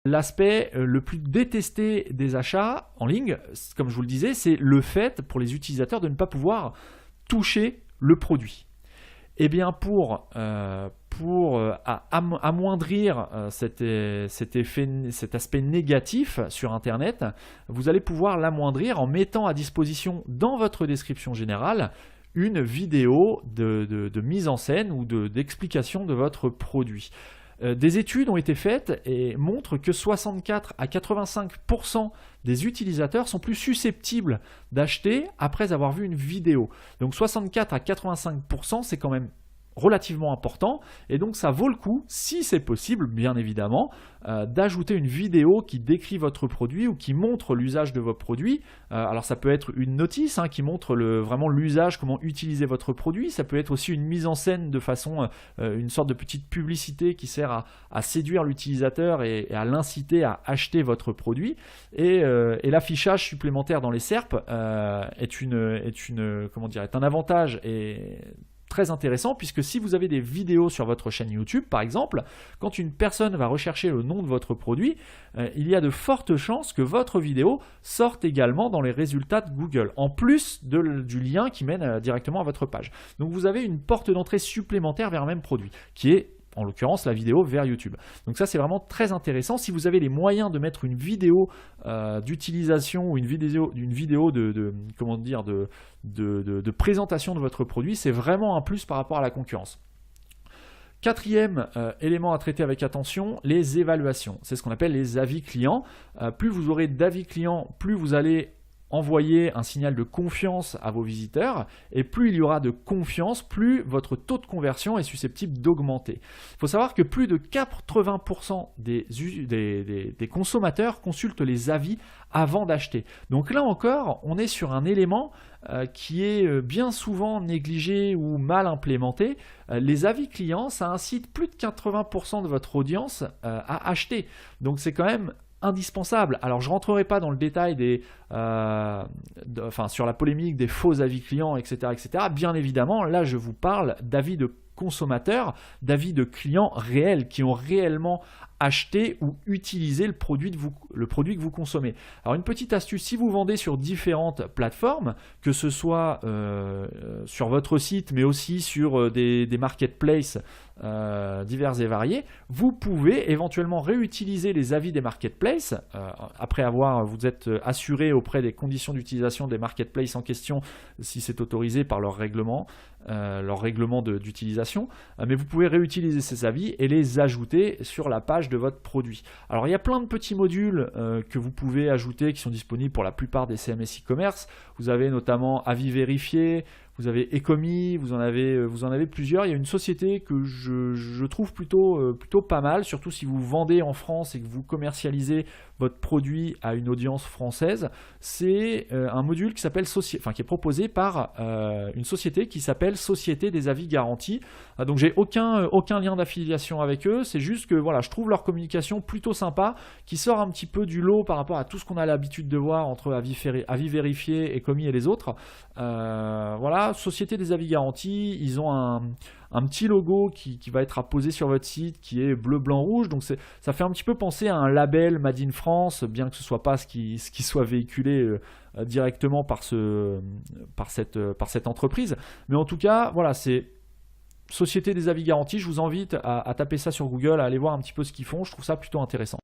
L'aspect le plus détesté des achats en ligne, comme je vous le disais, c'est le fait pour les utilisateurs de ne pas pouvoir toucher le produit. Eh bien pour amoindrir cet aspect négatif sur Internet, vous allez pouvoir l'amoindrir en mettant à disposition dans votre description générale une vidéo de mise en scène ou d'explication de votre produit. Des études ont été faites et montrent que 64 à 85% des utilisateurs sont plus susceptibles d'acheter après avoir vu une vidéo. Donc 64 à 85%, c'est quand même relativement important, et donc ça vaut le coup, si c'est possible bien évidemment, d'ajouter une vidéo qui décrit votre produit ou qui montre l'usage de vos produits. Alors ça peut être une notice qui montre vraiment l'usage, comment utiliser votre produit. Ça peut être aussi une mise en scène de façon, une sorte de petite publicité qui sert à séduire l'utilisateur et à l'inciter à acheter votre produit. Et l'affichage supplémentaire dans les SERP est un avantage et très intéressant, puisque si vous avez des vidéos sur votre chaîne YouTube par exemple, quand une personne va rechercher le nom de votre produit, il y a de fortes chances que votre vidéo sorte également dans les résultats de Google, en plus du lien qui mène directement à votre page. Donc vous avez une porte d'entrée supplémentaire vers le même produit, qui est en l'occurrence la vidéo vers YouTube. Donc ça c'est vraiment très intéressant. Si vous avez les moyens de mettre une vidéo d'utilisation ou une vidéo de présentation de votre produit, c'est vraiment un plus par rapport à la concurrence. Quatrième élément à traiter avec attention, les évaluations. C'est ce qu'on appelle les avis clients. Plus vous aurez d'avis clients, plus vous allez envoyer un signal de confiance à vos visiteurs, et plus il y aura de confiance, plus votre taux de conversion est susceptible d'augmenter. Il faut savoir que plus de 80% des consommateurs consultent les avis avant d'acheter. Donc là encore, on est sur un élément qui est bien souvent négligé ou mal implémenté. Les avis clients, ça incite plus de 80% de votre audience à acheter. Donc c'est quand même indispensable. Alors je ne rentrerai pas dans le détail sur la polémique des faux avis clients, etc., etc. Bien évidemment, là je vous parle d'avis de consommateurs, d'avis de clients réels qui ont réellement acheté ou utilisé le produit que vous consommez. Alors une petite astuce, si vous vendez sur différentes plateformes, que ce soit sur votre site mais aussi sur des marketplaces divers et variés, vous pouvez éventuellement réutiliser les avis des marketplaces après vous êtes assuré auprès des conditions d'utilisation des marketplaces en question si c'est autorisé par leur règlement d'utilisation, mais vous pouvez réutiliser ces avis et les ajouter sur la page de votre produit. Alors il y a plein de petits modules que vous pouvez ajouter qui sont disponibles pour la plupart des CMS e-commerce. Vous avez notamment avis vérifié, vous avez Ecomi, vous en avez plusieurs. Il y a une société que je trouve plutôt pas mal, surtout si vous vendez en France et que vous commercialisez votre produit à une audience française. C'est un module qui est proposé par une société qui s'appelle Société des avis garantis. Donc j'ai aucun lien d'affiliation avec eux, c'est juste que voilà, je trouve leur communication plutôt sympa, qui sort un petit peu du lot par rapport à tout ce qu'on a l'habitude de voir entre avis vérifié, Ecomi et les autres. Voilà, Société des avis garantis, ils ont un petit logo qui va être apposé sur votre site qui est bleu, blanc, rouge. Donc ça fait un petit peu penser à un label Made in France, bien que ce ne soit pas ce qui soit véhiculé directement par cette entreprise. Mais en tout cas, voilà, c'est Société des avis garantis. Je vous invite à taper ça sur Google, à aller voir un petit peu ce qu'ils font. Je trouve ça plutôt intéressant.